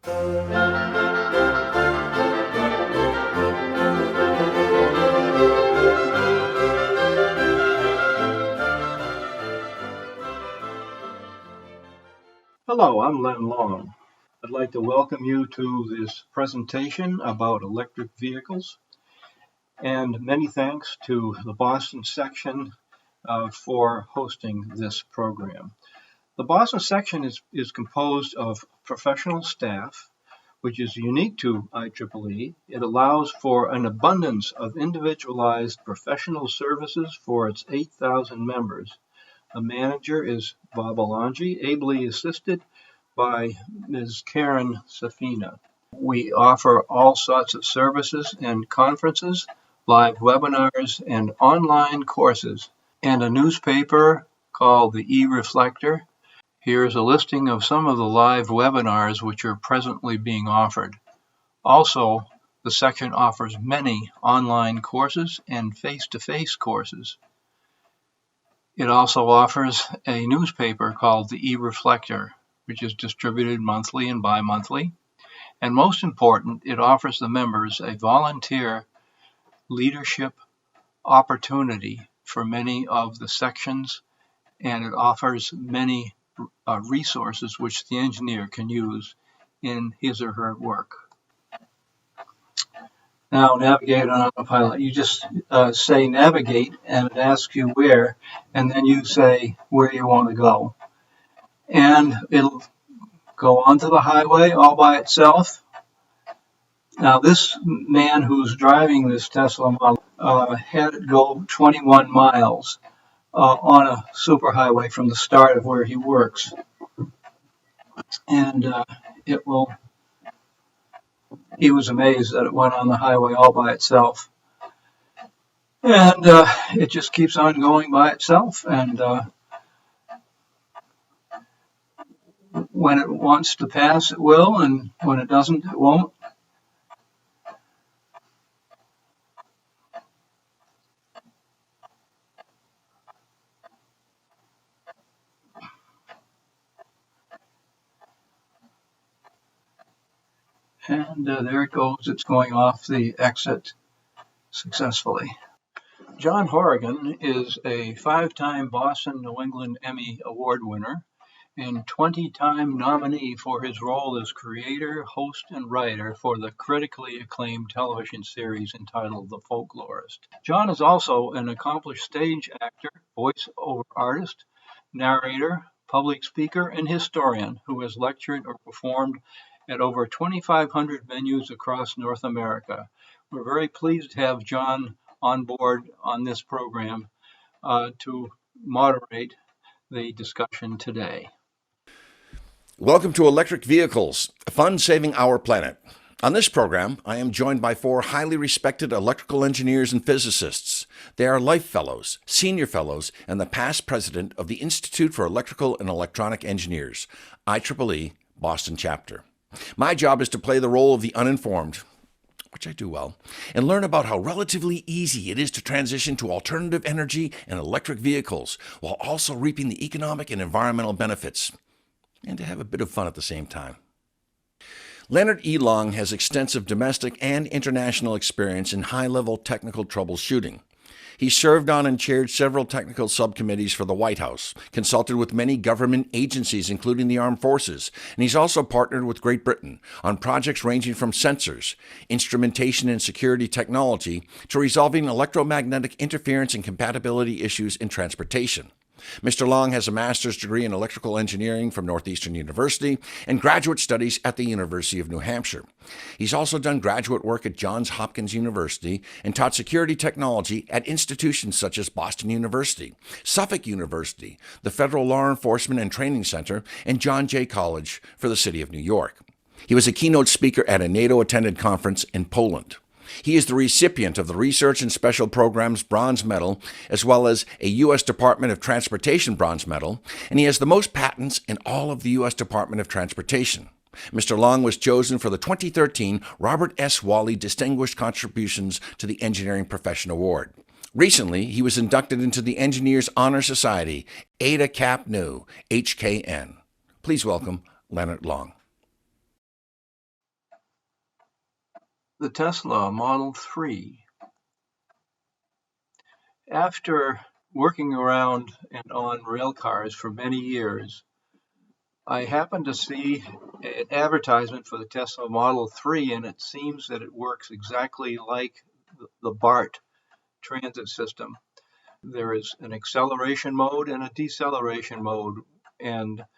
Hello, I'm Len Long. I'd like to welcome you to this presentation about electric vehicles, and many thanks to the Boston section for hosting this program. The Boston section is composed of professional staff, which is unique to IEEE. It allows for an abundance of individualized professional services for its 8,000 members. The manager is Bob Alongi, ably assisted by Ms. Karen Safina. We offer all sorts of services and conferences, live webinars, and online courses, and a newspaper called the E-Reflector. Here's a listing of some of the live webinars which are presently being offered. Also, the section offers many online courses and face-to-face courses. It also offers a newspaper called the E-Reflector, which is distributed monthly and bi-monthly. And most important, it offers the members a volunteer leadership opportunity for many of the sections, and it offers many resources which the engineer can use in his or her work. Now, navigate on autopilot. You just say navigate, and it asks you where, and then you say where you want to go. And it'll go onto the highway all by itself. Now, this man who's driving this Tesla model had it go 21 miles on a superhighway from the start of where he works. And he was amazed that it went on the highway all by itself. And it just keeps on going by itself. And when it wants to pass, it will, and when it doesn't, it won't. And there it goes. It's going off the exit successfully. John Horrigan is a 5-time Boston New England Emmy Award winner and 20-time nominee for his role as creator, host, and writer for the critically acclaimed television series entitled The Folklorist. John is also an accomplished stage actor, voice-over artist, narrator, public speaker, and historian who has lectured or performed at over 2,500 venues across North America. We're very pleased to have John on board on this program to moderate the discussion today. Welcome to Electric Vehicles, fun saving our planet. On this program, I am joined by 4 highly respected electrical engineers and physicists. They are Life Fellows, Senior Fellows, and the past president of the Institute for Electrical and Electronic Engineers, IEEE Boston Chapter. My job is to play the role of the uninformed, which I do well, and learn about how relatively easy it is to transition to alternative energy and electric vehicles, while also reaping the economic and environmental benefits, and to have a bit of fun at the same time. Lennart E. Long has extensive domestic and international experience in high-level technical troubleshooting. He served on and chaired several technical subcommittees for the White House, consulted with many government agencies, including the Armed Forces, and he's also partnered with Great Britain on projects ranging from sensors, instrumentation and security technology, to resolving electromagnetic interference and compatibility issues in transportation. Mr. Long has a master's degree in electrical engineering from Northeastern University and graduate studies at the University of New Hampshire. He's also done graduate work at Johns Hopkins University and taught security technology at institutions such as Boston University, Suffolk University, the Federal Law Enforcement and Training Center, and John Jay College for the City of New York. He was a keynote speaker at a NATO-attended conference in Poland. He is the recipient of the Research and Special Programs Bronze Medal, as well as a U.S. Department of Transportation Bronze Medal, and he has the most patents in all of the U.S. Department of Transportation. Mr. Long was chosen for the 2013 Robert S. Wally Distinguished Contributions to the Engineering Profession Award. Recently, he was inducted into the Engineers Honor Society, Eta Cap Nu, HKN. Please welcome Lennart Long. The Tesla Model 3. After working around and on rail cars for many years, I happened to see an advertisement for the Tesla Model 3, and it seems that it works exactly like the BART transit system. There is an acceleration mode and a deceleration mode,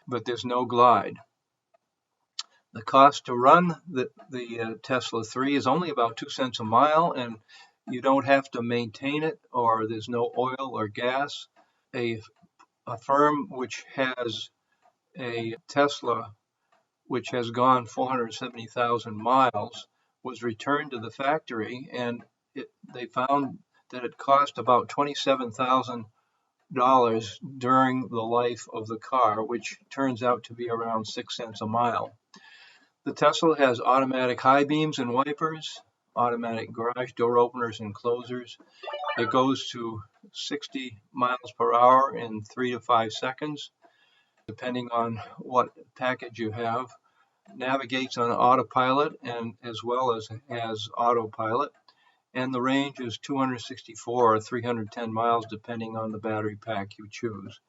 but there's no glide. The cost to run the Tesla 3 is only about 2 cents a mile, and you don't have to maintain it, or there's no oil or gas. A firm which has a Tesla which has gone 470,000 miles was returned to the factory, and they found that it cost about $27,000 during the life of the car, which turns out to be around 6 cents a mile. The Tesla has automatic high beams and wipers, automatic garage door openers and closers. It goes to 60 miles per hour in 3 to 5 seconds, depending on what package you have. Navigates on autopilot and as well as has autopilot. And the range is 264 or 310 miles, depending on the battery pack you choose.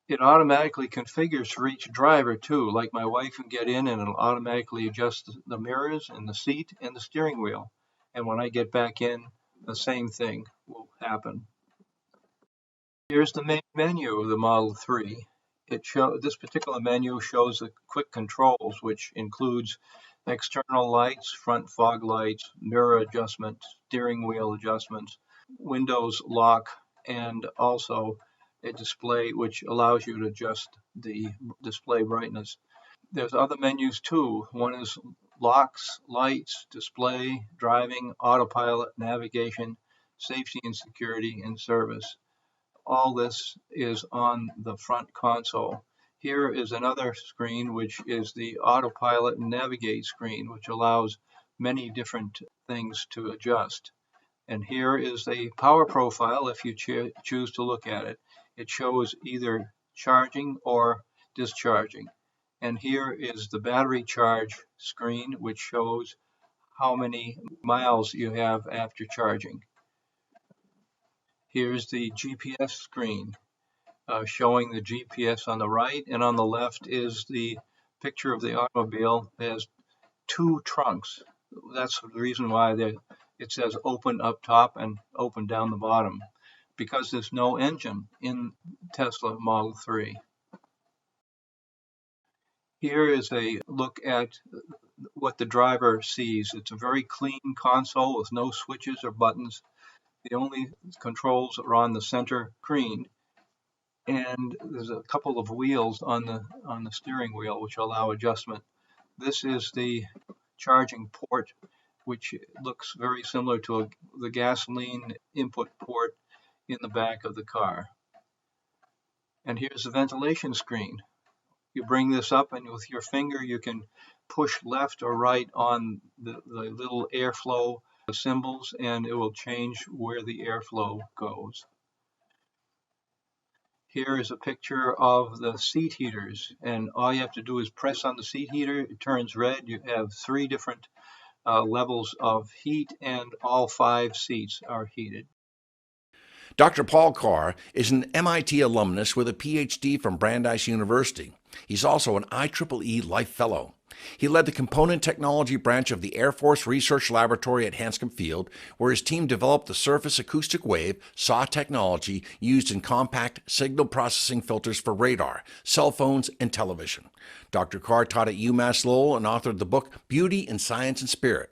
It automatically configures for each driver too. Like my wife can get in and it'll automatically adjust the mirrors and the seat and the steering wheel. And when I get back in, the same thing will happen. Here's the main menu of the Model 3. This particular menu shows the quick controls, which includes external lights, front fog lights, mirror adjustment, steering wheel adjustments, windows lock, and also a display which allows you to adjust the display brightness. There's other menus too. One is locks, lights, display, driving, autopilot, navigation, safety and security, and service. All this is on the front console. Here is another screen, which is the autopilot and navigate screen, which allows many different things to adjust. And here is a power profile if you choose to look at it. It shows either charging or discharging. And here is the battery charge screen, which shows how many miles you have after charging. Here's the GPS screen, showing the GPS on the right, and on the left is the picture of the automobile. It has 2 trunks. That's the reason why it says open up top and open down the bottom, because there's no engine in Tesla Model 3. Here is a look at what the driver sees. It's a very clean console with no switches or buttons. The only controls are on the center screen, and there's a couple of wheels on the steering wheel which allow adjustment. This is the charging port, which looks very similar to the gasoline input port in the back of the car. And here's the ventilation screen. You bring this up, and with your finger you can push left or right on the little airflow symbols, and it will change where the airflow goes. Here is a picture of the seat heaters, and all you have to do is press on the seat heater. It turns red. You have 3 different levels of heat, and all 5 seats are heated. Dr. Paul Carr is an MIT alumnus with a PhD from Brandeis University. He's also an IEEE Life Fellow. He led the component technology branch of the Air Force Research Laboratory at Hanscom Field, where his team developed the surface acoustic wave SAW technology used in compact signal processing filters for radar, cell phones, and television. Dr. Carr taught at UMass Lowell and authored the book Beauty in Science and Spirit.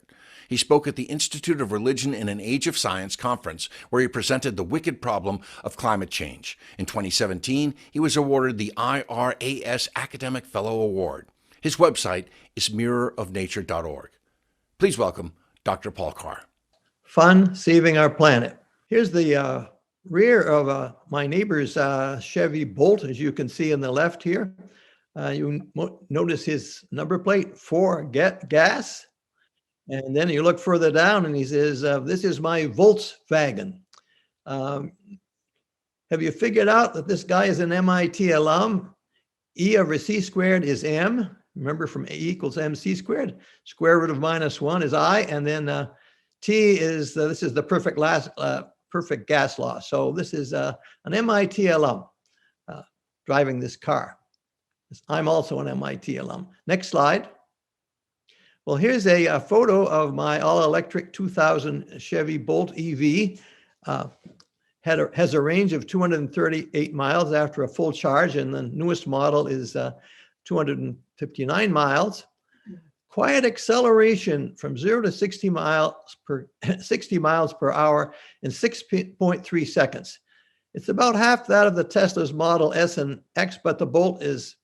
He spoke at the Institute of Religion in an Age of Science conference, where he presented the wicked problem of climate change. In 2017, he was awarded the IRAS Academic Fellow Award. His website is mirrorofnature.org. Please welcome Dr. Paul Carr. Fun saving our planet. Here's the rear of my neighbor's Chevy Bolt, as you can see in the left here. You notice his number plate, 4 gas. And then you look further down and he says, this is my Volkswagen. Have you figured out that this guy is an MIT alum? E over C squared is M. Remember, from A equals mc squared. Square root of -1 is I, and then T is, this is the perfect gas law. So this is an MIT alum driving this car. I'm also an MIT alum. Next slide. Well, here's a photo of my all-electric 2000 Chevy Bolt EV. Has a range of 238 miles after a full charge, and the newest model is 259 miles. Quiet acceleration from 0 to 60 miles per hour in 6.3 seconds. It's about half that of the Tesla's Model S and X, but the Bolt is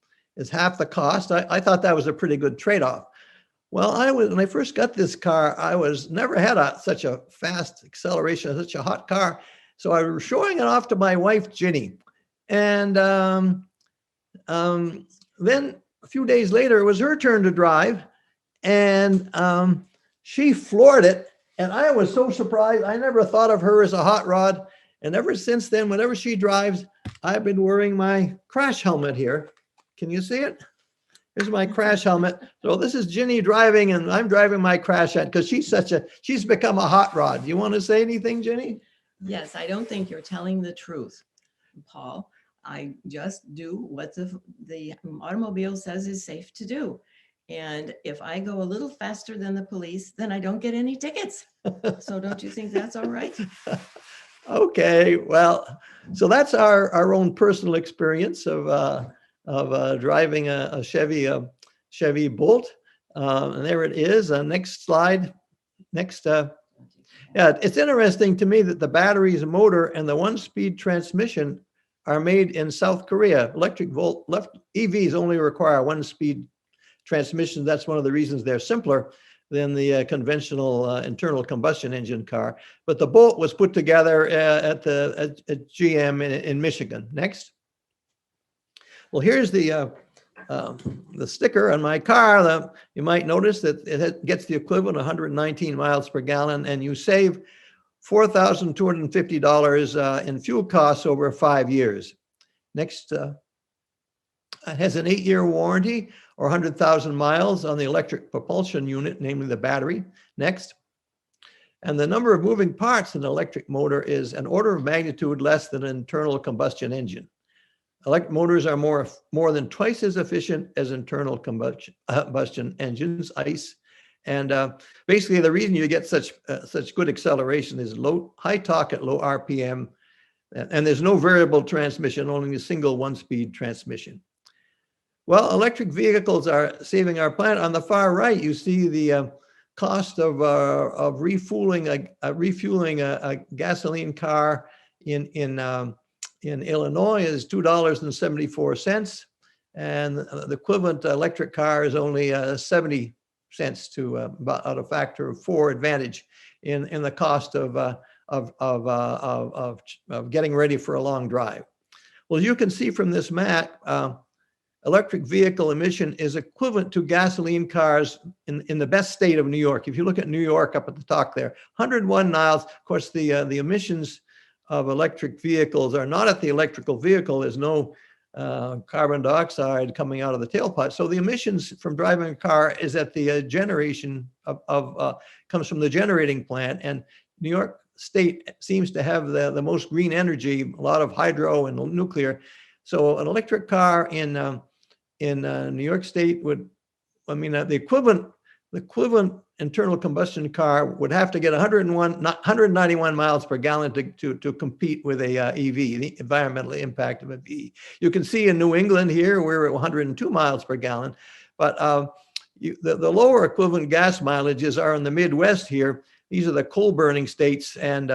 half the cost. I thought that was a pretty good trade-off. Well, when I first got this car, I never had such a fast acceleration, such a hot car. So I was showing it off to my wife, Ginny. And then a few days later, it was her turn to drive. And she floored it. And I was so surprised. I never thought of her as a hot rod. And ever since then, whenever she drives, I've been wearing my crash helmet here. Can you see it? Here's my crash helmet. So this is Ginny driving, and I'm driving my crash helmet because she's become a hot rod. Do you want to say anything, Ginny? Yes, I don't think you're telling the truth, Paul. I just do what the automobile says is safe to do. And if I go a little faster than the police, then I don't get any tickets. So don't you think that's all right? Okay, well, so that's our own personal experience of driving a Chevy Bolt. And there it is. Next slide. Next. Yeah, it's interesting to me that the batteries, motor, and the one-speed transmission are made in South Korea. EVs only require one-speed transmission. That's one of the reasons they're simpler than the conventional internal combustion engine car. But the Bolt was put together at GM in Michigan. Next. Well, here's the sticker on my car. You might notice that it gets the equivalent of 119 miles per gallon, and you save $4,250 in fuel costs over 5 years. Next, it has an 8-year warranty or 100,000 miles on the electric propulsion unit, namely the battery. Next. And the number of moving parts in an electric motor is an order of magnitude less than an internal combustion engine. Electric motors are more than twice as efficient as internal combustion engines, ICE. And basically, the reason you get such good acceleration is high torque at low RPM, and there's no variable transmission, only a single one-speed transmission. Well, electric vehicles are saving our planet. On the far right, you see the cost of refueling a gasoline car in Illinois is $2.74, and the equivalent electric car is only 70 cents to about a factor of 4 advantage in the cost of getting ready for a long drive. Well, you can see from this map, electric vehicle emission is equivalent to gasoline cars in the best state of New York. If you look at New York up at the top there, 101 miles. Of course, the emissions of electric vehicles are not at the electrical vehicle. There's no carbon dioxide coming out of the tailpipe. So the emissions from driving a car is at the generation comes from the generating plant. And New York State seems to have the most green energy, a lot of hydro and nuclear. So an electric car in New York State would, the equivalent internal combustion car would have to get 191 miles per gallon to compete with a EV, the environmental impact of an EV. You can see in New England here, we're at 102 miles per gallon, but the lower equivalent gas mileages are in the Midwest here. These are the coal burning states, and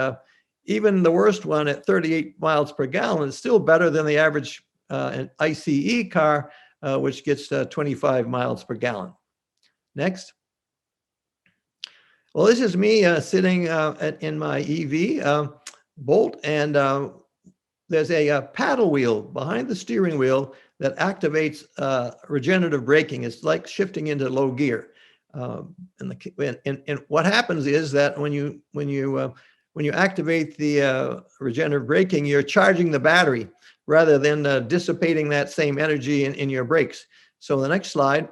even the worst one at 38 miles per gallon is still better than the average ICE car, which gets 25 miles per gallon. Next. Well, this is me sitting in my EV Bolt, and there's a paddle wheel behind the steering wheel that activates regenerative braking. It's like shifting into low gear. And what happens is that when you activate the regenerative braking, you're charging the battery rather than dissipating that same energy in your brakes. So the next slide.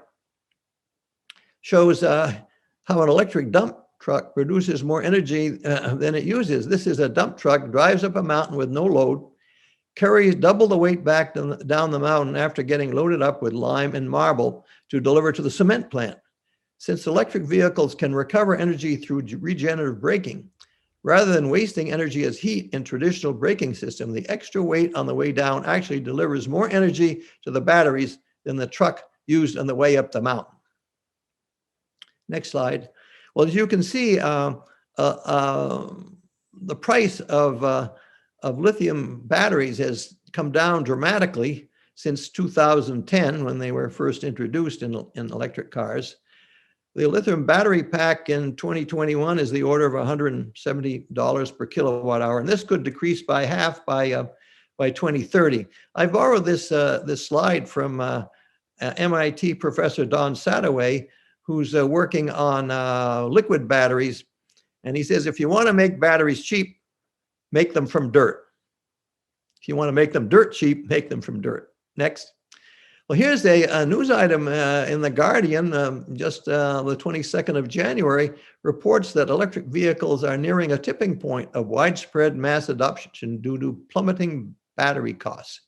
shows how an electric dump truck produces more energy than it uses. This is a dump truck, drives up a mountain with no load, carries double the weight back down the mountain after getting loaded up with lime and marble to deliver to the cement plant. Since electric vehicles can recover energy through regenerative braking, rather than wasting energy as heat in traditional braking system, the extra weight on the way down actually delivers more energy to the batteries than the truck used on the way up the mountain. Next slide. Well, as you can see, the price of lithium batteries has come down dramatically since 2010, when they were first introduced in electric cars. The lithium battery pack in 2021 is the order of $170 per kilowatt hour, and this could decrease by half by 2030. I borrowed this slide from MIT professor Don Sadoway, who's working on liquid batteries, and he says if you want to make batteries cheap, make them from dirt. If you want to make them dirt cheap, make them from dirt. Next. Well, here's a news item in The Guardian, just the 22nd of January, reports that electric vehicles are nearing a tipping point of widespread mass adoption due to plummeting battery costs.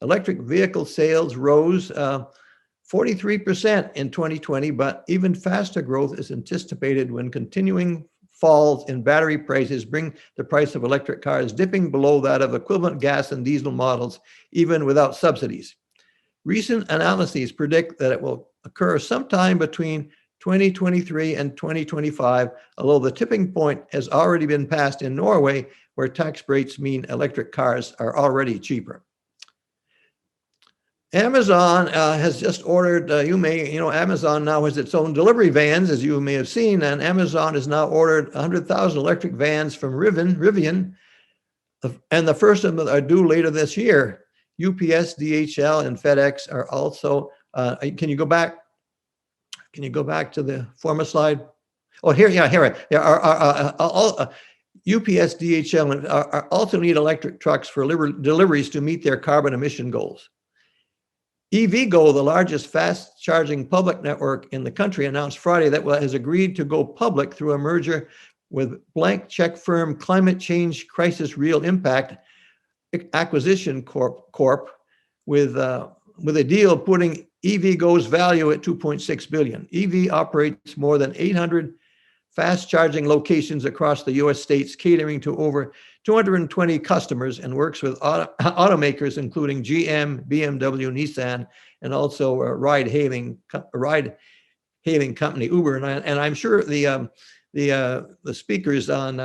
Electric vehicle sales rose 43% in 2020, but even faster growth is anticipated when continuing falls in battery prices bring the price of electric cars dipping below that of equivalent gas and diesel models, even without subsidies. Recent analyses predict that it will occur sometime between 2023 and 2025, although the tipping point has already been passed in Norway, where tax rates mean electric cars are already cheaper. Amazon has just ordered, Amazon now has its own delivery vans, as you may have seen, and Amazon has now ordered 100,000 electric vans from Rivian, and the first of them are due later this year. UPS, DHL, and FedEx are also, can you go back? Can you go back to the former slide? Oh, here. UPS, DHL are also need electric trucks for deliveries to meet their carbon emission goals. EVgo, the largest fast charging public network in the country, announced Friday that has agreed to go public through a merger with blank check firm Climate Change Crisis Real Impact Acquisition Corp with a deal putting EVgo's value at $2.6 billion. EV operates more than 800 fast charging locations across the U.S. states, catering to over 220 customers, and works with automakers including GM, BMW, Nissan, and also a ride-hailing company Uber. And I'm sure the speakers on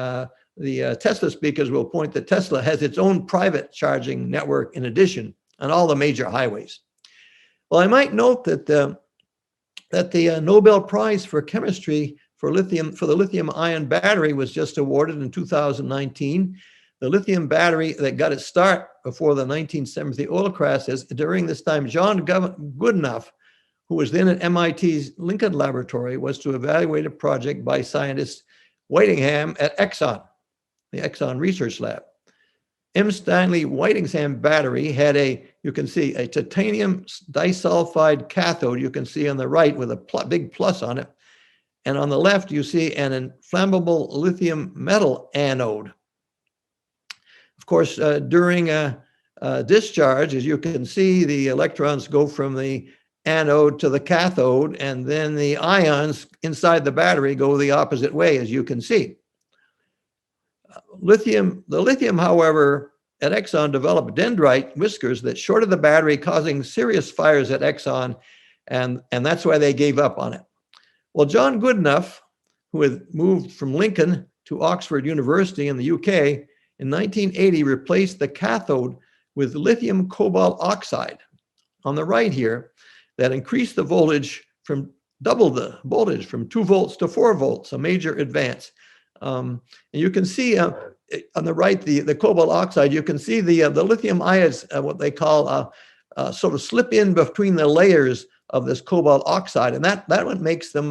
the Tesla speakers will point that Tesla has its own private charging network in addition on all the major highways. Well, I might note that the Nobel Prize for Chemistry for the lithium-ion battery was just awarded in 2019. The lithium battery that got its start before the 1970 oil crashes. During this time, John Goodenough, who was then at MIT's Lincoln Laboratory, was to evaluate a project by scientist Whitingham at Exxon, the Exxon Research Lab. M. Stanley Whitingham battery had you can see a titanium disulfide cathode, you can see on the right with a big plus on it. And on the left, you see an inflammable lithium metal anode. Of course, during a discharge, as you can see, the electrons go from the anode to the cathode, and then the ions inside the battery go the opposite way, as you can see. The lithium, however, at Exxon developed dendrite whiskers that shorted the battery, causing serious fires at Exxon, and that's why they gave up on it. Well, John Goodenough, who had moved from Lincoln to Oxford University in the UK, in 1980 replaced the cathode with lithium cobalt oxide on the right here that increased the voltage doubled the voltage from 2 volts to 4 volts, a major advance. And you can see on the right, the cobalt oxide, you can see the lithium ions, what they call sort of slip in between the layers of this cobalt oxide. And that one makes them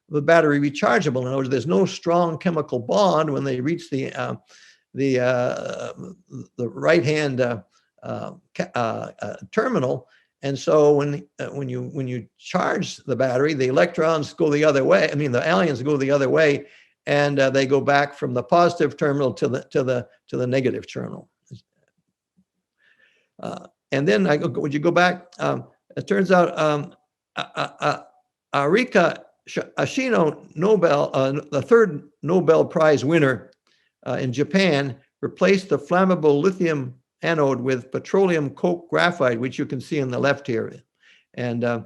the battery rechargeable. In other words, there's no strong chemical bond when they reach the right-hand terminal, And so when you charge the battery, the electrons go the other way. I mean, the ions go the other way, and they go back from the positive terminal to the negative terminal. And then would you go back? It turns out Arika Ashino Nobel, the third Nobel Prize winner in Japan, replaced the flammable lithium anode with petroleum coke graphite, which you can see on the left here. And then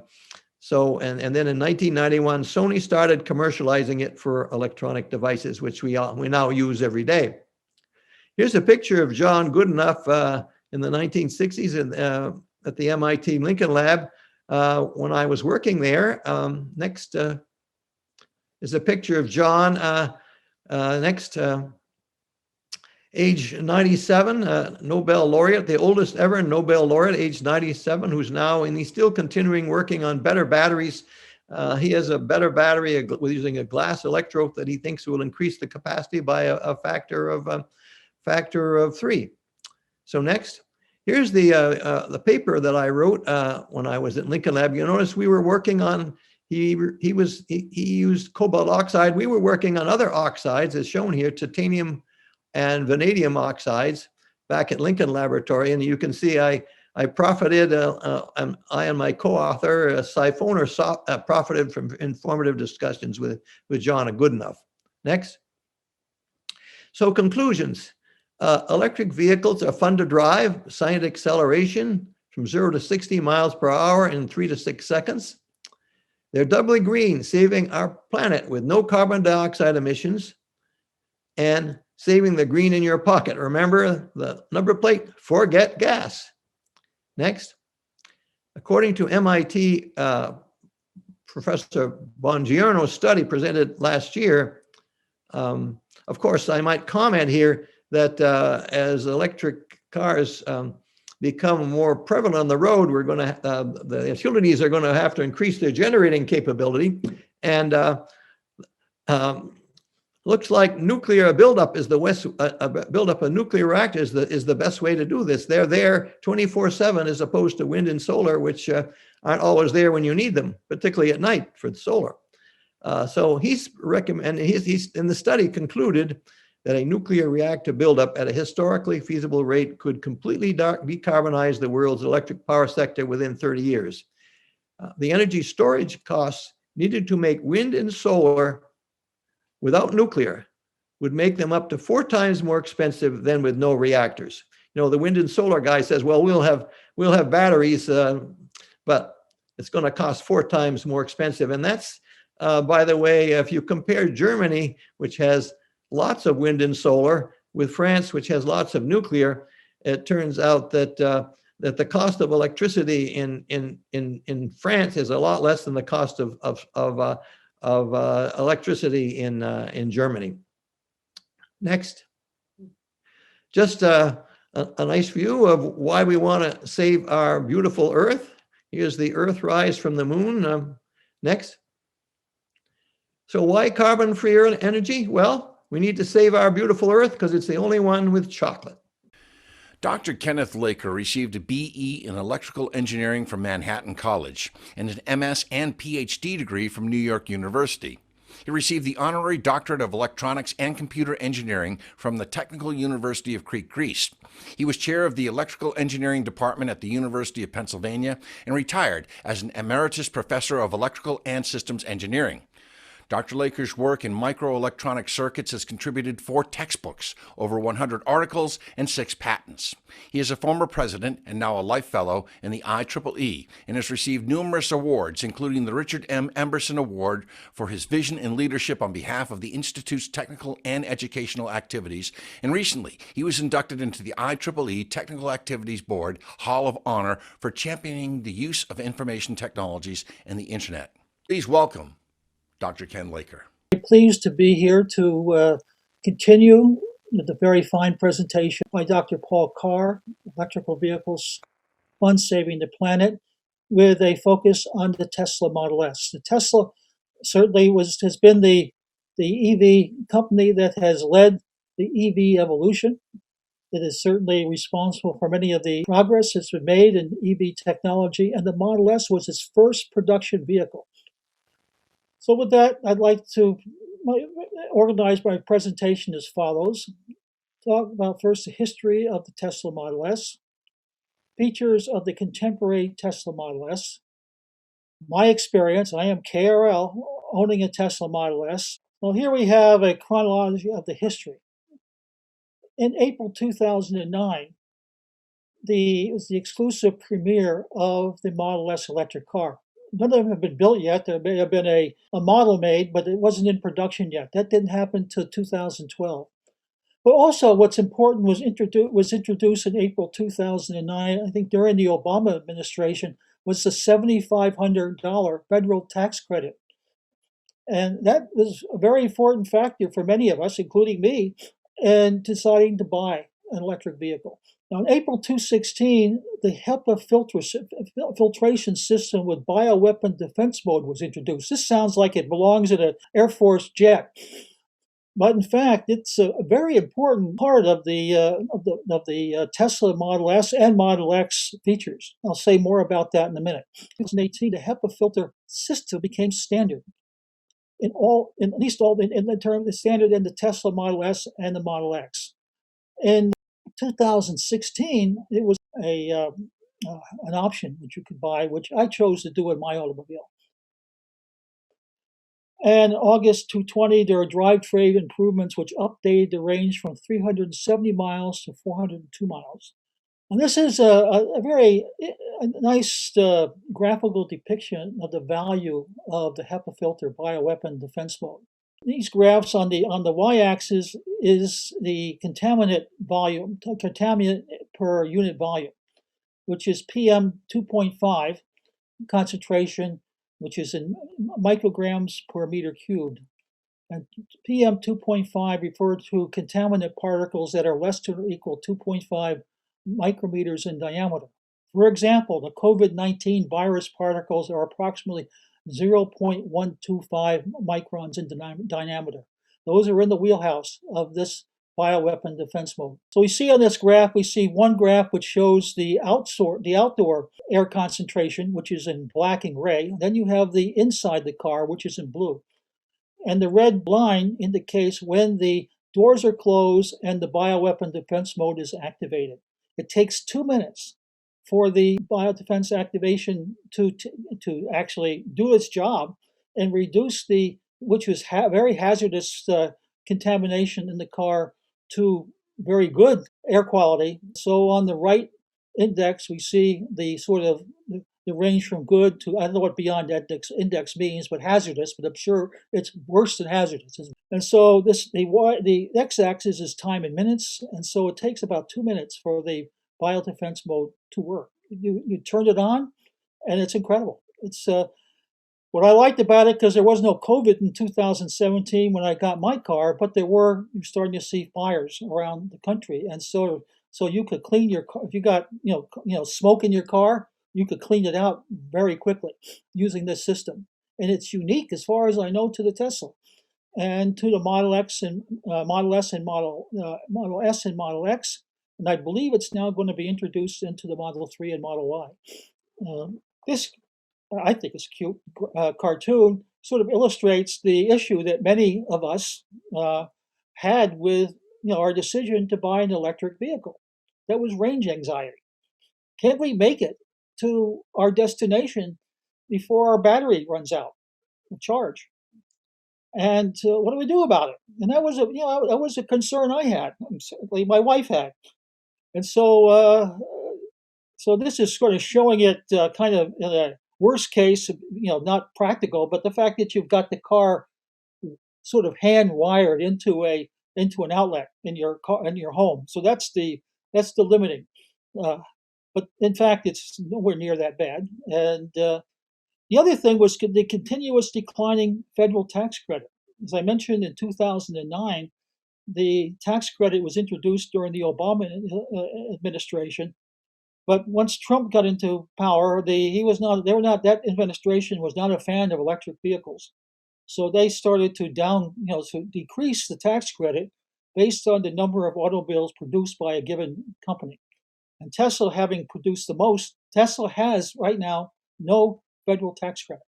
in 1991, Sony started commercializing it for electronic devices, which we now use every day. Here's a picture of John Goodenough in the 1960s at the MIT Lincoln Lab when I was working there. Next is a picture of John, age 97, Nobel laureate, the oldest ever Nobel laureate, age 97, who's now, and he's still continuing working on better batteries. He has a better battery with using a glass electrode that he thinks will increase the capacity by a factor of 3. So next, here's the paper that I wrote when I was at Lincoln Lab. You notice we were working on, he used cobalt oxide. We were working on other oxides, as shown here, titanium and vanadium oxides back at Lincoln Laboratory. And you can see I profited, I and my co-author, Siphoner, profited from informative discussions with John Goodenough. Next. So conclusions. Electric vehicles are fun to drive, scientific acceleration from 0 to 60 miles per hour in 3 to 6 seconds. They're doubly green, saving our planet with no carbon dioxide emissions and saving the green in your pocket. Remember the number plate, forget gas. Next. According to MIT Professor Bongiorno's study presented last year, of course, I might comment here that as electric cars become more prevalent on the road, we're going to the utilities are going to have to increase their generating capability, and looks like nuclear buildup is buildup of nuclear reactors is the best way to do this. They're there 24/7 as opposed to wind and solar, which aren't always there when you need them, particularly at night for the solar. So he's in the study concluded that a nuclear reactor buildup at a historically feasible rate could completely decarbonize the world's electric power sector within 30 years. The energy storage costs needed to make wind and solar without nuclear would make them up to 4 times more expensive than with no reactors. You know, the wind and solar guy says, well, we'll have batteries, but it's going to cost 4 times more expensive. And that's, by the way, if you compare Germany, which has lots of wind and solar, with France, which has lots of nuclear, it turns out that that the cost of electricity in France is a lot less than the cost of electricity in Germany. Next, just a nice view of why we want to save our beautiful Earth. Here's the Earthrise from the moon. Next. So why carbon-free energy? Well, we need to save our beautiful Earth because it's the only one with chocolate. Dr. Kenneth Laker received a BE in electrical engineering from Manhattan College and an MS and PhD degree from New York University. He received the honorary doctorate of electronics and computer engineering from the Technical University of Crete, Greece. He was chair of the electrical engineering department at the University of Pennsylvania and retired as an emeritus professor of electrical and systems engineering. Dr. Laker's work in microelectronic circuits has contributed 4 textbooks, over 100 articles, and 6 patents. He is a former president and now a Life Fellow in the IEEE and has received numerous awards, including the Richard M. Emberson Award for his vision and leadership on behalf of the Institute's technical and educational activities. And recently, he was inducted into the IEEE Technical Activities Board Hall of Honor for championing the use of information technologies and the Internet. Please welcome Dr. Ken Laker. I'm pleased to be here to continue with the very fine presentation by Dr. Paul Carr, Electrical Vehicles, Fun Saving the Planet, with a focus on the Tesla Model S. The Tesla certainly has been the EV company that has led the EV evolution. It is certainly responsible for many of the progress that's been made in EV technology, and the Model S was its first production vehicle. So with that, I'd like to organize my presentation as follows. Talk about first the history of the Tesla Model S, features of the contemporary Tesla Model S, my experience. I am KRL owning a Tesla Model S. Well, here we have a chronology of the history. In April 2009, it was the exclusive premiere of the Model S electric car. None of them have been built yet. There may have been a model made, but it wasn't in production yet. That didn't happen until 2012. But also, what's important was introduced in April 2009, I think during the Obama administration, was the $7,500 federal tax credit. And that was a very important factor for many of us, including me, in deciding to buy an electric vehicle. Now, in April 2016, the HEPA filtration system with bioweapon defense mode was introduced. This sounds like it belongs in an Air Force jet, but in fact, it's a very important part of the Tesla Model S and Model X features. I'll say more about that in a minute. In 2018, the HEPA filter system became standard in the standard in the Tesla Model S and the Model X. In 2016, it was an option which you could buy, which I chose to do in my automobile. And August 2020, there are drivetrain improvements which updated the range from 370 miles to 402 miles. And this is a very nice graphical depiction of the value of the HEPA filter bioweapon defense mode. These graphs on the y-axis is the contaminant volume, contaminant per unit volume, which is PM 2.5 concentration, which is in micrograms per meter cubed. And PM 2.5 refer to contaminant particles that are less than or equal to 2.5 micrometers in diameter. For example, the COVID-19 virus particles are approximately 0.125 microns in diameter. Those are in the wheelhouse of this bioweapon defense mode. So we see on this graph, we see one graph which shows the outdoor air concentration, which is in black and gray. Then you have the inside the car, which is in blue. And the red line indicates when the doors are closed and the bioweapon defense mode is activated. It takes 2 minutes for the biodefense activation to actually do its job and reduce which was very hazardous contamination in the car to very good air quality. So on the right index, we see the sort of the range from good to, I don't know what beyond index means, but hazardous, but I'm sure it's worse than hazardous. And so the x-axis is time in minutes, and so it takes about 2 minutes for the biodefense mode to work. You turn it on, and it's incredible. It's what I liked about it, because there was no COVID in 2017 when I got my car, but you're starting to see fires around the country, and so you could clean your car if you got smoke in your car. You could clean it out very quickly using this system, and it's unique, as far as I know, to the Tesla and to the Model X and Model S and Model S and Model X. And I believe it's now going to be introduced into the Model 3 and Model Y. This, I think, is a cute cartoon, sort of illustrates the issue that many of us had with our decision to buy an electric vehicle. That was range anxiety. Can we make it to our destination before our battery runs out of charge? And what do we do about it? And that was a concern I had, my wife had. And so this is sort of showing it kind of in a worst case, not practical, but the fact that you've got the car sort of hand wired into an outlet in your car, in your home. So that's the limiting. But in fact, it's nowhere near that bad. And the other thing was the continuous declining federal tax credit. As I mentioned, in 2009, the tax credit was introduced during the Obama administration. But once Trump got into power, that administration was not a fan of electric vehicles. So they started to decrease the tax credit. based on the number of automobiles produced by a given company. And Tesla having produced the most, Tesla has right now no federal tax credit.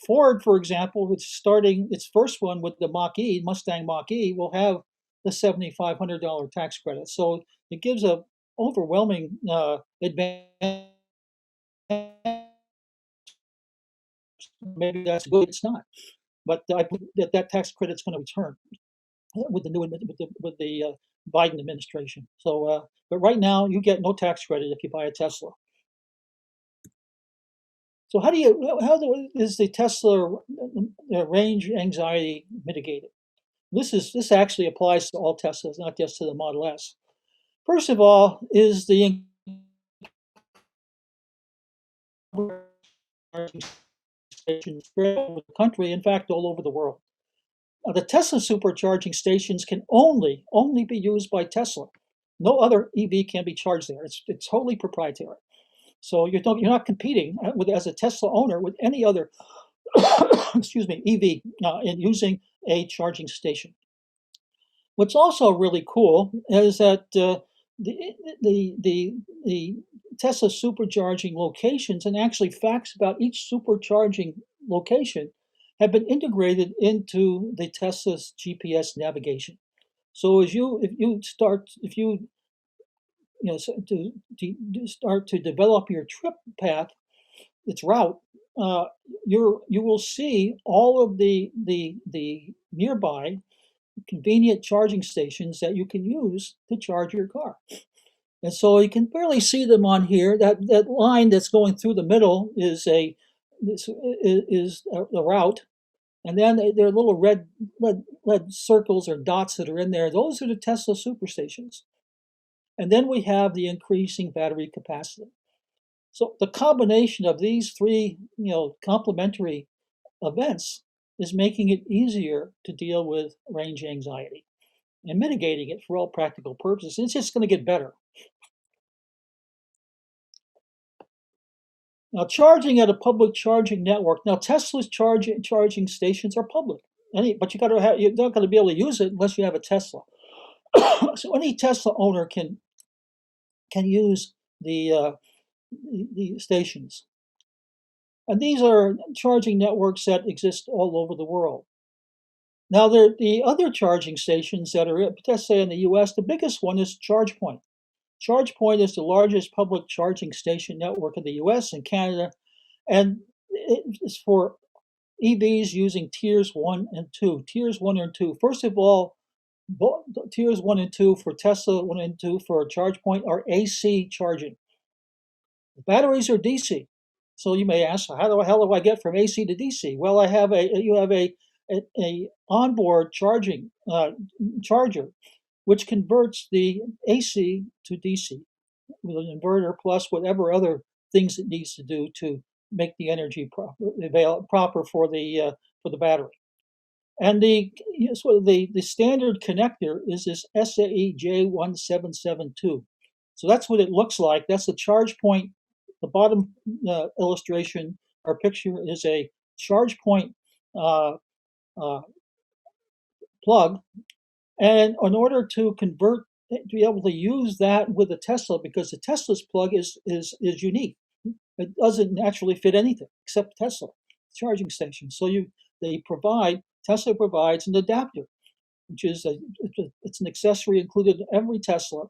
Ford, for example, which is starting its first one with the Mach-E, Mustang Mach-E, will have the $7,500 tax credit. So it gives a overwhelming advantage. Maybe that's good. It's not, but I believe that tax credit's going to return with the new with the Biden administration. So, but right now you get no tax credit if you buy a Tesla. So how is the Tesla range anxiety mitigated? This actually applies to all Teslas, not just to the Model S. First of all, is the stations spread over the country, in fact, all over the world. The Tesla supercharging stations can only be used by Tesla. No other EV can be charged there. It's totally proprietary. So you're not competing as a Tesla owner with any other excuse me, EV in using a charging station. What's also really cool is that the Tesla supercharging locations and actually facts about each supercharging location have been integrated into the Tesla's GPS navigation. So if you start to develop your trip path, its route, you will see all of the nearby convenient charging stations that you can use to charge your car. And so you can barely see them on here. That line that's going through the middle is a route, and then there are little red circles or dots that are in there. Those are the Tesla superstations. And then we have the increasing battery capacity. So the combination of these three, complementary events is making it easier to deal with range anxiety and mitigating it for all practical purposes. It's just going to get better. Now, charging at a public charging network. Now, Tesla's charging stations are public, but you're not going to be able to use it unless you have a Tesla. So any Tesla owner can use the stations. And these are charging networks that exist all over the world. Now, the other charging stations that are, let's say in the US, the biggest one is ChargePoint. ChargePoint is the largest public charging station network in the US and Canada, and it's for EVs using tiers 1 and 2. Tiers 1 and 2. First of all, tiers 1 and 2 for Tesla, 1 and 2 for ChargePoint are AC charging. The batteries are DC. So you may ask, how the hell do I get from AC to DC? Well, you have a onboard charging charger, which converts the AC to DC with an inverter plus whatever other things it needs to do to make the energy proper for the battery. And the standard connector is this SAE J1772. So that's what it looks like. That's the ChargePoint. The bottom illustration or picture is a ChargePoint plug. And in order to be able to use that with a Tesla, because the Tesla's plug is unique. It doesn't naturally fit anything except Tesla charging station. So Tesla provides an adapter, which is it's an accessory included in every Tesla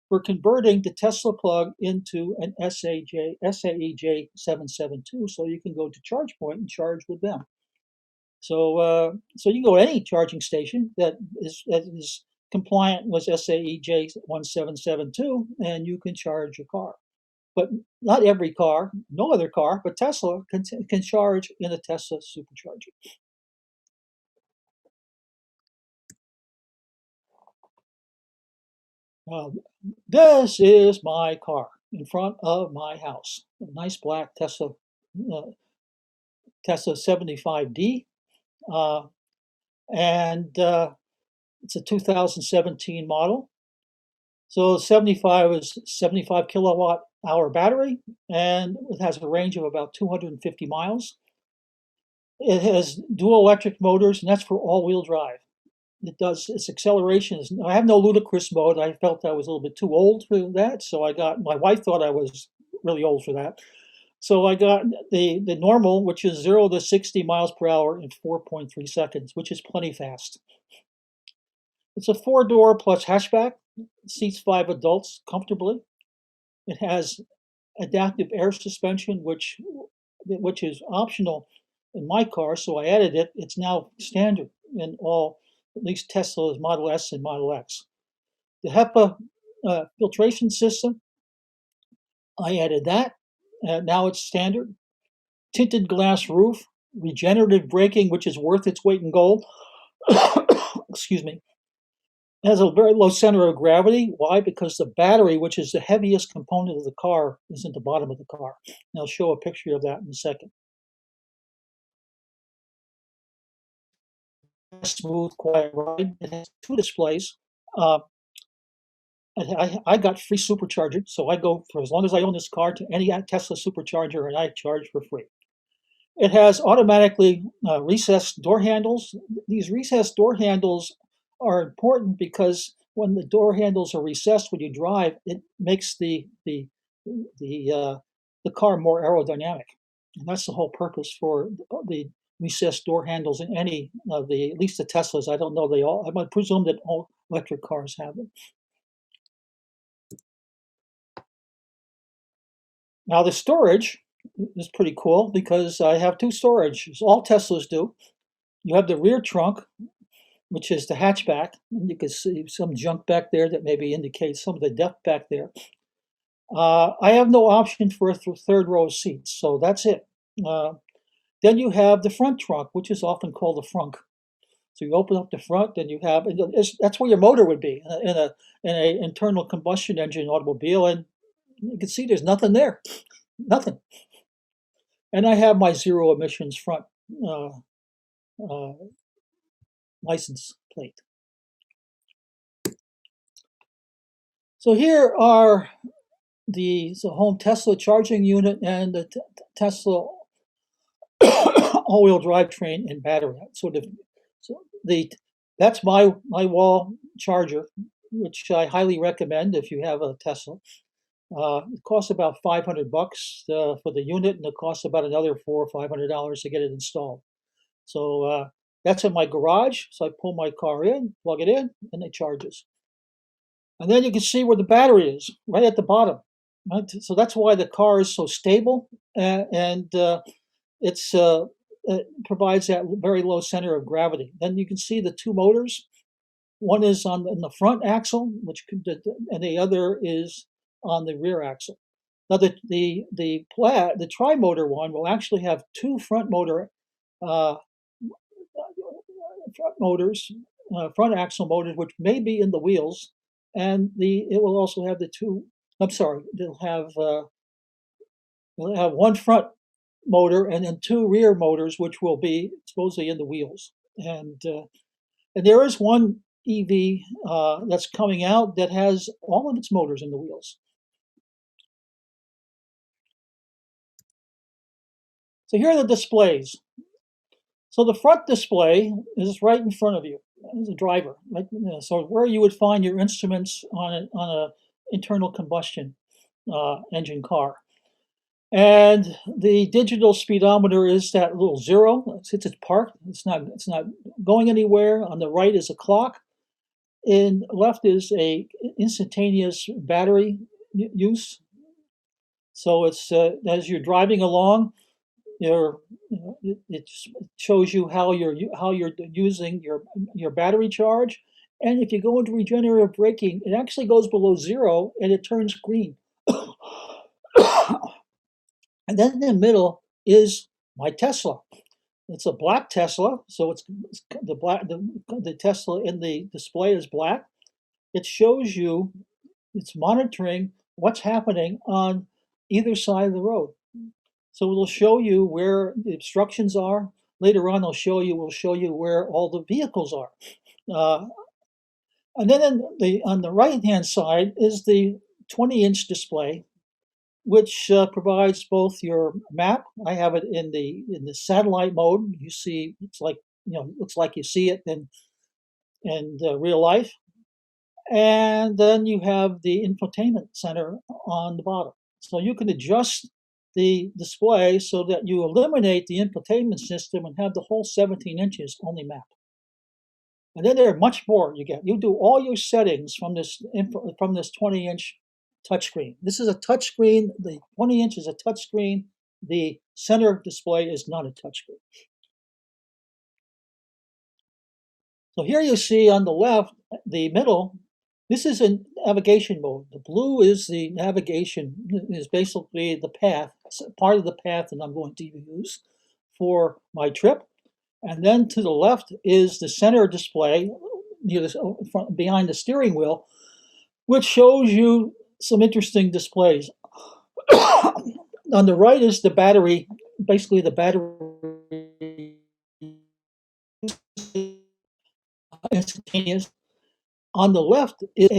for converting the Tesla plug into an SAE J772, so you can go to ChargePoint and charge with them. So you can go to any charging station that is compliant with SAE J1772, and you can charge your car. But not every car, no other car, but Tesla can charge in a Tesla supercharger. This is my car in front of my house. A nice black Tesla 75D. And it's a 2017 model. So 75 is 75 kilowatt hour battery, and it has a range of about 250 miles. It has dual electric motors, and that's for all-wheel drive. it does its acceleration. I have no ludicrous mode. I felt I was a little bit too old for that, so my wife thought I was really old for that. So I got the normal, which is 0 to 60 miles per hour in 4.3 seconds, which is plenty fast. It's a 4-door plus hatchback, seats 5 adults comfortably. It has adaptive air suspension, which is optional in my car, so I added it. It's now standard in all, at least Tesla's Model S and Model X. The HEPA filtration system, I added that. Now it's standard. Tinted glass roof, regenerative braking, which is worth its weight in gold. Excuse me. It has a very low center of gravity. Why? Because the battery, which is the heaviest component of the car, is at the bottom of the car. And I'll show a picture of that in a second. Smooth, quiet ride. It has 2 displays. I got free supercharging, so I go for as long as I own this car to any Tesla supercharger, and I charge for free. It has automatically recessed door handles. These recessed door handles are important because when the door handles are recessed when you drive, it makes the car more aerodynamic, and that's the whole purpose for the recessed door handles in any of at least the Teslas. I don't know they all. I might presume that all electric cars have it. Now the storage is pretty cool because I have 2 storages. All Teslas do. You have the rear trunk, which is the hatchback, and you can see some junk back there that maybe indicates some of the depth back there. I have no option for a 3rd row of seats, so that's it. Then you have the front trunk, which is often called the frunk. So you open up the front, and you have that's where your motor would be in an internal combustion engine automobile, and you can see there's nothing there, nothing. And I have my 0 emissions front license plate. So here are the home Tesla charging unit and the Tesla all-wheel drive train and battery. That's my wall charger, which I highly recommend if you have a Tesla. It costs about $500 for the unit, and it costs about another $400 or $500 to get it installed. So that's in my garage. So I pull my car in, plug it in, and it charges. And then you can see where the battery is, right at the bottom. Right? So that's why the car is so stable, and it provides that very low center of gravity. Then you can see the 2 motors. One is in the front axle, and the other is on the rear axle. Now the tri-motor one will actually have 2 front axle motors, which may be in the wheels, and it will also have they'll have 1 front motor and then 2 rear motors, which will be supposedly in the wheels. And there is one EV that's coming out that has all of its motors in the wheels. So here are the displays. So the front display is right in front of you as a driver. Right? So where you would find your instruments on a internal combustion engine car. And the digital speedometer is that little 0. It's parked. It's not going anywhere. On the right is a clock. And left is a instantaneous battery use. So it's as you're driving along, it shows you how you're using your battery charge. And if you go into regenerative braking, it actually goes below 0 and it turns green. And then in the middle is my Tesla. It's a black Tesla, so it's the Tesla in the display is black. It shows you, it's monitoring what's happening on either side of the road. So it'll show you where the obstructions are. Later on, we'll show you where all the vehicles are. And then on the right-hand side is the 20-inch display, which provides both your map. I have it in the satellite mode. You see, it's like looks like you see it, and in real life. And then you have the infotainment center on the bottom. So you can adjust the display so that you eliminate the infotainment system and have the whole 17 inches only mapped. And then there are much more you get. You do all your settings from this 20-inch touchscreen. This is a touchscreen. The 20-inch is a touchscreen. The center display is not a touchscreen. So here you see on the left, the middle, this is in navigation mode. The blue is the navigation, is basically the path, part of the path that I'm going to use for my trip. And then to the left is the center display near the, behind the steering wheel, which shows you some interesting displays. On the right is the battery, basically the battery instantaneous. On the left is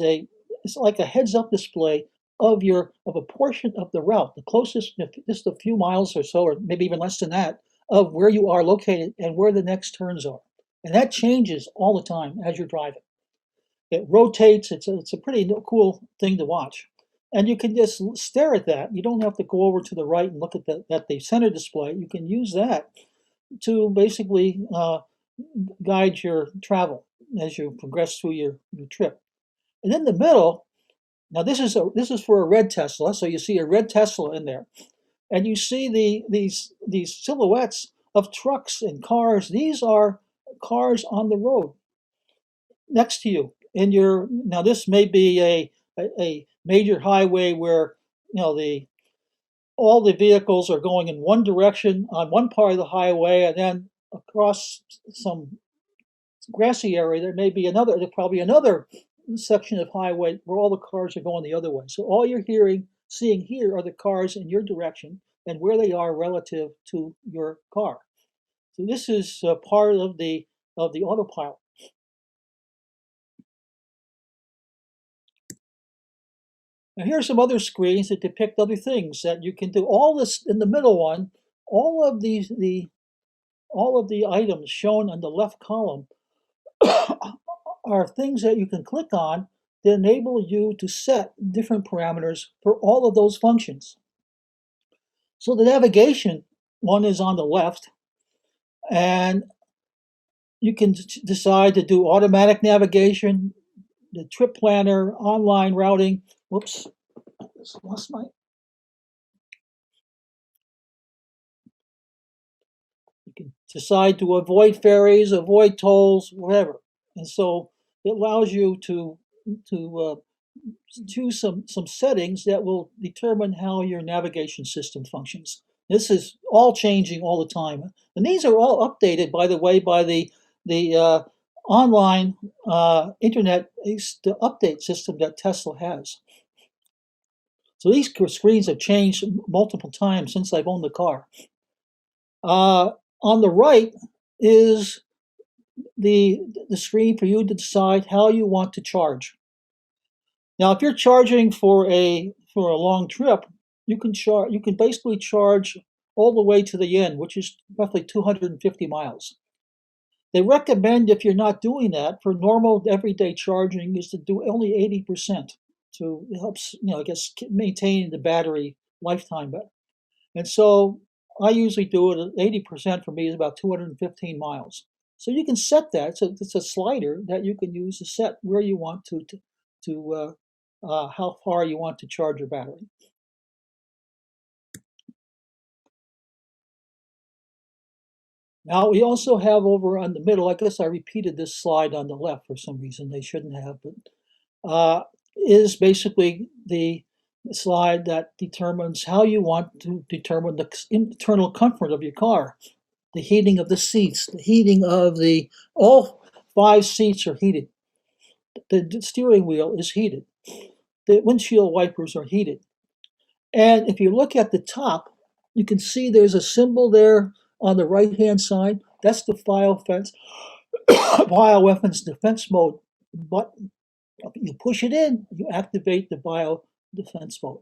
a it's like a heads-up display of a portion of the route, the closest, just a few miles or so, or maybe even less than that, of where you are located and where the next turns are. And that changes all the time as you're driving. It rotates. It's a pretty cool thing to watch. And you can just stare at that. You don't have to go over to the right and look at the center display. You can use that to basically guide your travel as you progress through your trip. And in the middle, now this is for a red Tesla, so you see a red Tesla in there, and you see these silhouettes of trucks and cars. These are cars on the road next to you. Now this may be a major highway where all the vehicles are going in one direction on one part of the highway, and then across some grassy area, there's probably another section of highway where all the cars are going the other way. So all you're seeing here are the cars in your direction and where they are relative to your car. So this is part of the autopilot. Now here are some other screens that depict other things that you can do. All this in the middle one, all of the items shown on the left column are things that you can click on that enable you to set different parameters for all of those functions. So the navigation one is on the left, and you can decide to do automatic navigation, the trip planner, online routing. Whoops, I just lost my. You can decide to avoid ferries, avoid tolls, whatever. And so it allows you to choose some settings that will determine how your navigation system functions. This is all changing all the time. And these are all updated, by the way, by the online internet update system that Tesla has. So these screens have changed multiple times since I've owned the car. On the right is the screen for you to decide how you want to charge. Now, if you're charging for a long trip, you can basically charge all the way to the end, which is roughly 250 miles. They recommend, if you're not doing that, for normal everyday charging, is to do only 80% to help, maintain the battery lifetime better. And so I usually do it at 80%. For me is about 215 miles. So you can set that. So it's a slider that you can use to set where you want to how far you want to charge your battery. Now we also have over on the middle, I guess I repeated this slide on the left for some reason, they shouldn't have, but is basically the slide that determines how you want to determine the internal comfort of your car. The heating of the seats, the heating of all 5 seats are heated. The steering wheel is heated. The windshield wipers are heated. And if you look at the top, you can see there's a symbol there on the right-hand side. That's the bioweapons defense mode button. If you push it in, you activate the bio defense mode.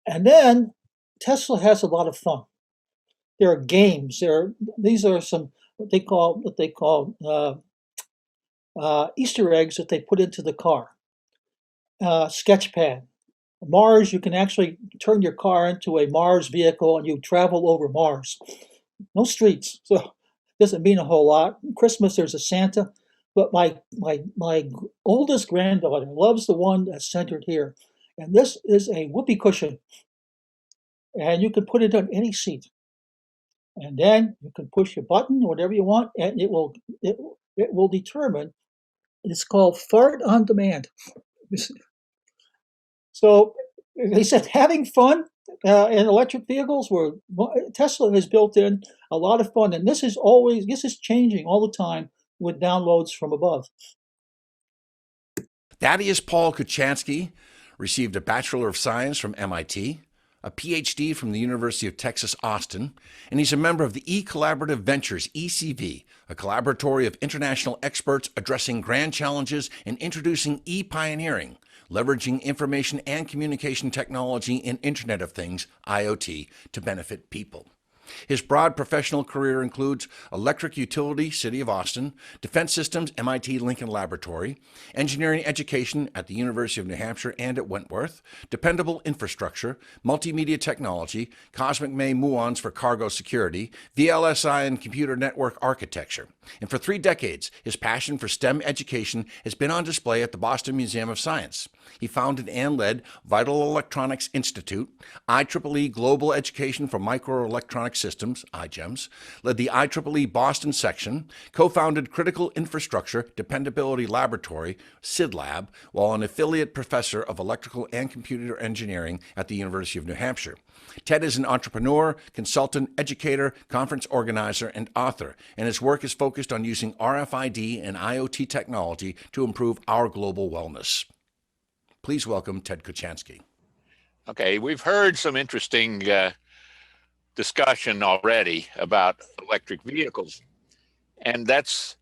And then Tesla has a lot of fun. There are games. These are some what they call Easter eggs that they put into the car. Sketchpad. Mars, you can actually turn your car into a Mars vehicle and you travel over Mars. No streets, so doesn't mean a whole lot. Christmas, there's a Santa, but my oldest granddaughter loves the one that's centered here, and this is a whoopee cushion, and you can put it on any seat, and then you can push a button, whatever you want, and it will determine. It's called fart on demand. So they said having fun in electric vehicles Tesla has built in a lot of fun, and this is changing all the time with downloads from above. Thaddeus Paul Kochanski received a Bachelor of Science from MIT, a PhD from the University of Texas, Austin, and he's a member of the E-Collaborative Ventures, ECV, a collaboratory of international experts addressing grand challenges and introducing e-pioneering, leveraging information and communication technology and Internet of Things, IoT, to benefit people. His broad professional career includes electric utility, City of Austin, defense systems, MIT Lincoln Laboratory, engineering education at the University of New Hampshire and at Wentworth, dependable infrastructure, multimedia technology, cosmic May muons for cargo security, VLSI and computer network architecture. And for 3 decades, his passion for STEM education has been on display at the Boston Museum of Science. He founded and led Vital Electronics Institute, IEEE Global Education for Microelectronic Systems, iGEMS, led the IEEE Boston section, co-founded Critical Infrastructure Dependability Laboratory, SIDLab, while an affiliate professor of electrical and computer engineering at the University of New Hampshire. Ted is an entrepreneur, consultant, educator, conference organizer, and author, and his work is focused on using RFID and IoT technology to improve our global wellness. Please welcome Ted Kochanski. Okay, we've heard some interesting discussion already about electric vehicles, and that's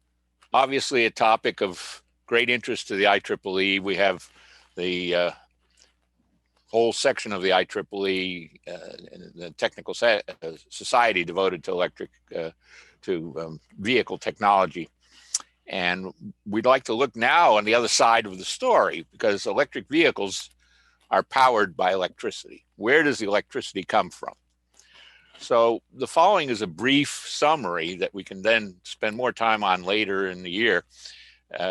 obviously a topic of great interest to the IEEE. We have the whole section of the IEEE, the technical society devoted to vehicle technology. And we'd like to look now on the other side of the story, because electric vehicles are powered by electricity. Where does the electricity come from? So the following is a brief summary that we can then spend more time on later in the year,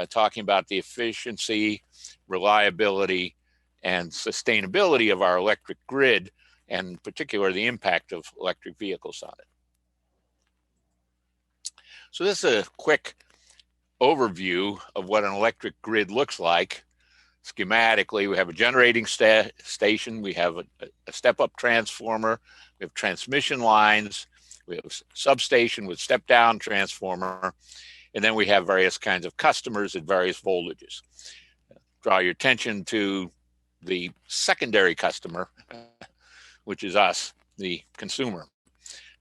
talking about the efficiency, reliability, and sustainability of our electric grid, and in particular, the impact of electric vehicles on it. So this is a quick overview of what an electric grid looks like. Schematically, we have a generating station, we have a step-up transformer, we have transmission lines, we have a substation with step-down transformer, and then we have various kinds of customers at various voltages. Draw your attention to the secondary customer, which is us, the consumer,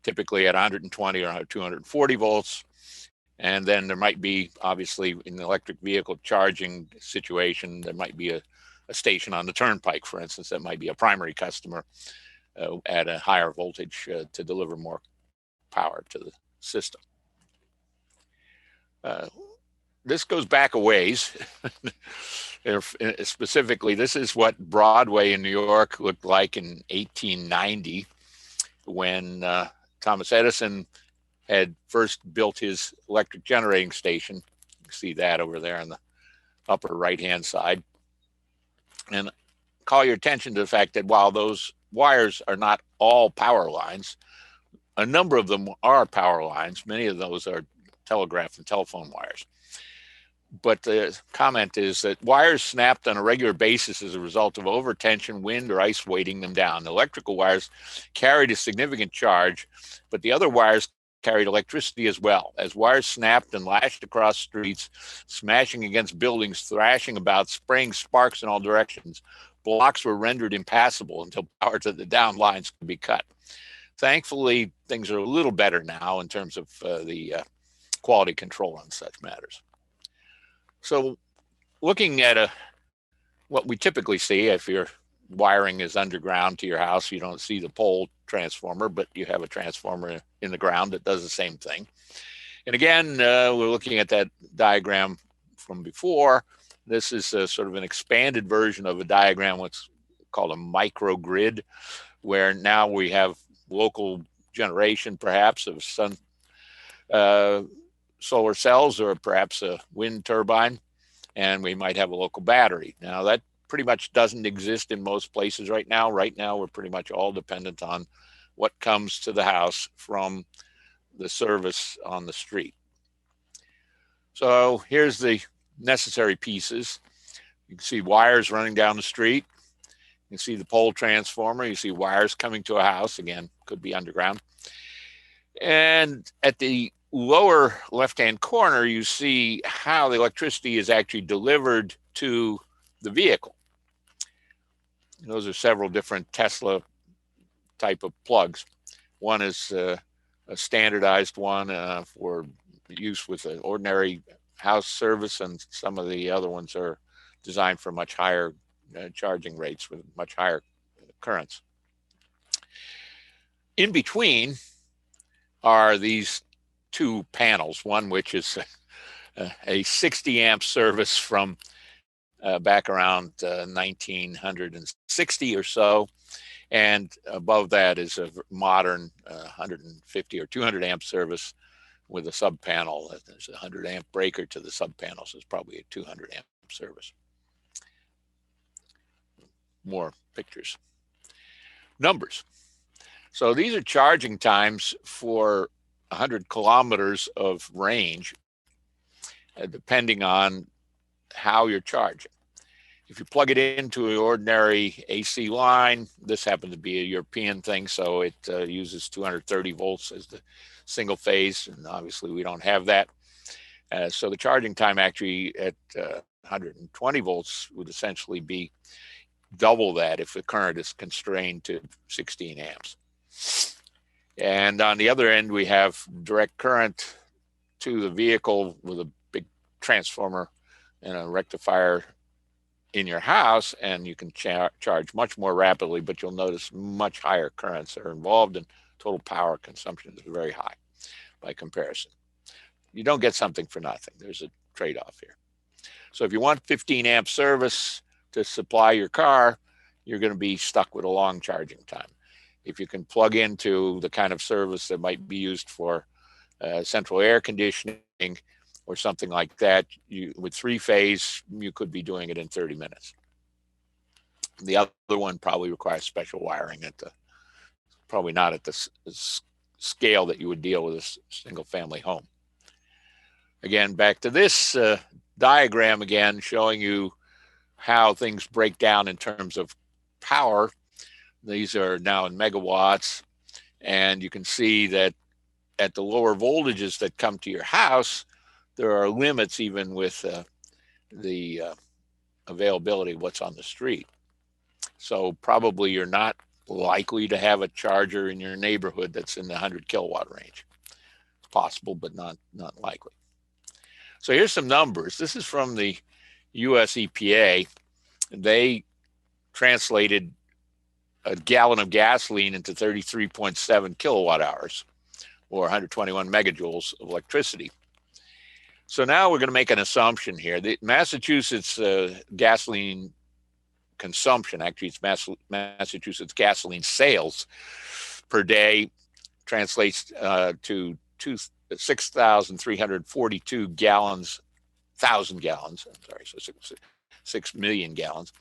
typically at 120 or 240 volts. And then there might be, obviously, in the electric vehicle charging situation, there might be a station on the turnpike, for instance, that might be a primary customer at a higher voltage to deliver more power to the system. This goes back a ways. Specifically, this is what Broadway in New York looked like in 1890 when Thomas Edison had first built his electric generating station. You can see that over there on the upper right-hand side. And call your attention to the fact that while those wires are not all power lines, a number of them are power lines. Many of those are telegraph and telephone wires. But the comment is that wires snapped on a regular basis as a result of overtension, wind, or ice weighting them down. The electrical wires carried a significant charge, but the other wires carried electricity as well. As wires snapped and lashed across streets, smashing against buildings, thrashing about, spraying sparks in all directions, blocks were rendered impassable until power to the down lines could be cut. Thankfully, things are a little better now in terms of the quality control on such matters. So looking at what we typically see, if your wiring is underground to your house, you don't see the pole transformer, but you have a transformer in the ground that does the same thing. And again, we're looking at that diagram from before. This is sort of an expanded version of a diagram, what's called a microgrid, where now we have local generation, perhaps of sun, solar cells, or perhaps a wind turbine, and we might have a local battery. Now that pretty much doesn't exist in most places right now. Right now, we're pretty much all dependent on what comes to the house from the service on the street. So here's the necessary pieces. You can see wires running down the street. You can see the pole transformer. You see wires coming to a house. Again, could be underground. And at the lower left-hand corner, you see how the electricity is actually delivered to the vehicle. Those are several different Tesla type of plugs. One is a standardized one for use with an ordinary house service, and some of the other ones are designed for much higher charging rates with much higher currents. In between are these two panels, one which is a 60 amp service from back around 1960 or so, and above that is a modern 150 or 200 amp service with a sub panel. There's a 100 amp breaker to the sub panel, so it's probably a 200 amp service. More pictures. Numbers. So these are charging times for 100 kilometers of range, depending on how you're charging. If you plug it into an ordinary AC line, this happens to be a European thing, so it uses 230 volts as the single phase, and obviously we don't have that. So the charging time actually at 120 volts would essentially be double that if the current is constrained to 16 amps. And on the other end, we have direct current to the vehicle with a big transformer and a rectifier in your house, and you can charge much more rapidly, but you'll notice much higher currents are involved, and total power consumption is very high by comparison. You don't get something for nothing. There's a trade-off here. So if you want 15 amp service to supply your car, you're going to be stuck with a long charging time. If you can plug into the kind of service that might be used for central air conditioning or something like that, with three-phase, you could be doing it in 30 minutes. The other one probably requires special wiring probably not at the scale that you would deal with a single-family home. Again, back to this diagram again, showing you how things break down in terms of power. These are now in megawatts, and you can see that at the lower voltages that come to your house, there are limits even with the availability of what's on the street. So probably you're not likely to have a charger in your neighborhood that's in the 100 kilowatt range. It's possible, but not likely. So here's some numbers. This is from the US EPA. They translated a gallon of gasoline into 33.7 kilowatt hours, or 121 megajoules of electricity. So now we're going to make an assumption here. The Massachusetts gasoline consumption, actually it's Massachusetts gasoline sales per day, translates to 6,342 gallons, 1,000 gallons, I'm sorry, so 6 million gallons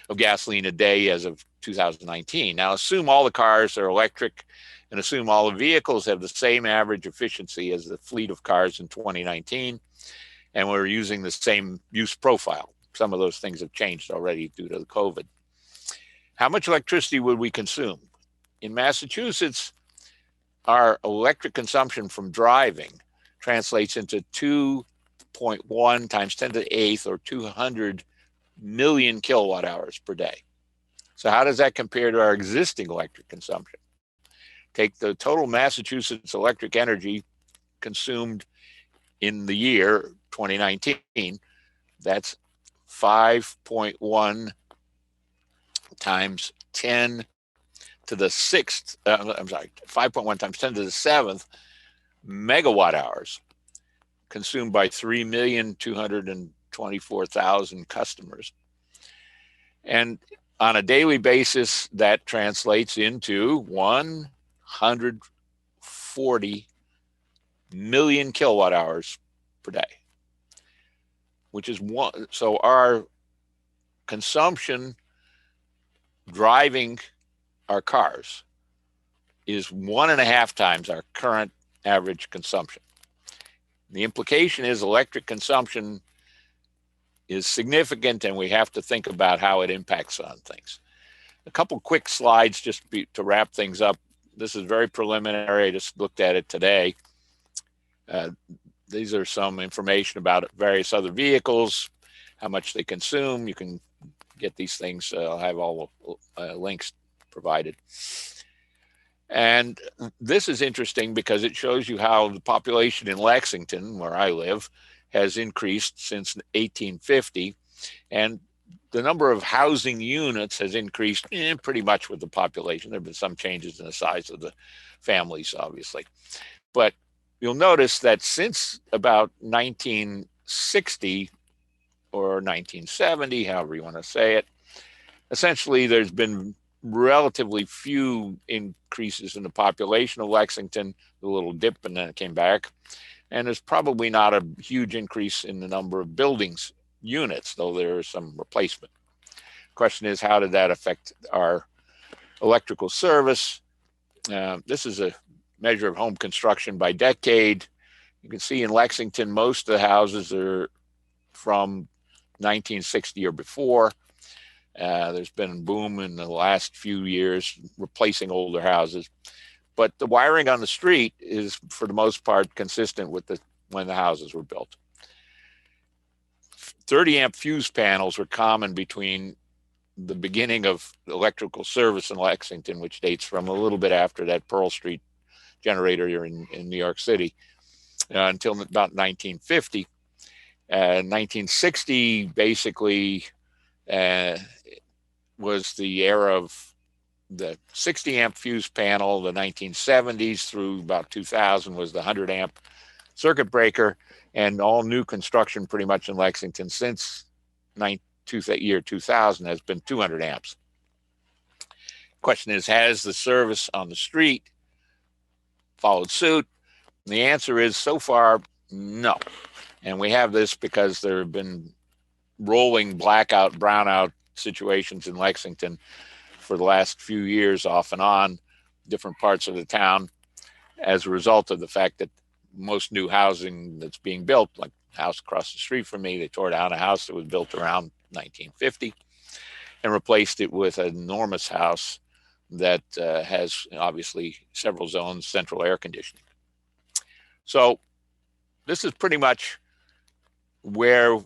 of gasoline a day as of 2019. Now assume all the cars are electric and assume all the vehicles have the same average efficiency as the fleet of cars in 2019, and we're using the same use profile. Some of those things have changed already due to the COVID. How much electricity would we consume? In Massachusetts, our electric consumption from driving translates into 2.1 times 10 to the 8th, or 200 million kilowatt hours per day. So how does that compare to our existing electric consumption? Take the total Massachusetts electric energy consumed in the year 2019. That's 5.1 times 10 to the 6th, 5.1 times 10 to the 7th megawatt hours. consumed by 3,224,000 customers. And on a daily basis, that translates into 140 million kilowatt hours per day, which is one. So our consumption driving our cars is 1.5 times our current average consumption. The implication is electric consumption is significant, and we have to think about how it impacts on things. A couple quick slides just to wrap things up. This is very preliminary. I just looked at it today. These are some information about various other vehicles, how much they consume. You can get these things. I'll have all links provided. And this is interesting because it shows you how the population in Lexington, where I live, has increased since 1850. And the number of housing units has increased pretty much with the population. There have been some changes in the size of the families, obviously. But you'll notice that since about 1960 or 1970, however you want to say it, essentially there's been relatively few increases in the population of Lexington, a little dip and then it came back. And there's probably not a huge increase in the number of buildings units, though there is some replacement. Question is, how did that affect our electrical service? This is a measure of home construction by decade. You can see in Lexington, most of the houses are from 1960 or before. There's been a boom in the last few years replacing older houses. But the wiring on the street is, for the most part, consistent with when the houses were built. 30-amp fuse panels were common between the beginning of electrical service in Lexington, which dates from a little bit after that Pearl Street generator here in New York City, until about 1950. 1960 basically was the era of the 60-amp fuse panel. The 1970s through about 2000 was the 100-amp circuit breaker, and all new construction pretty much in Lexington since year 2000 has been 200 amps. Question is, has the service on the street followed suit? And the answer is, so far, no. And we have this because there have been rolling blackout, brownout situations in Lexington for the last few years, off and on, different parts of the town, as a result of the fact that most new housing that's being built, like the house across the street from me, they tore down a house that was built around 1950 and replaced it with an enormous house that has obviously several zones, central air conditioning. So this is pretty much where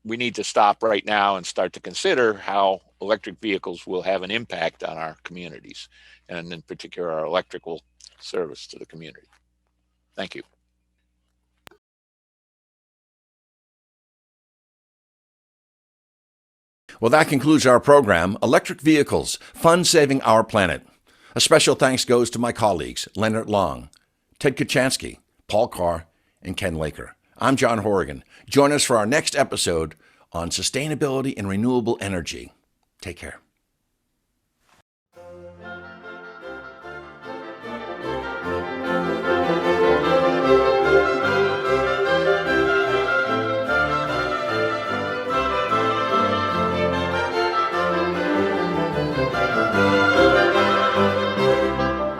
we need to stop right now and start to consider how electric vehicles will have an impact on our communities, and in particular our electrical service to the community. Thank you. Well, that concludes our program, Electric Vehicles, Fun Saving Our Planet. A special thanks goes to my colleagues, Lennart Long, Ted Kochanski, Paul Carr, and Ken Laker. I'm John Horrigan. Join us for our next episode on sustainability and renewable energy. Take care.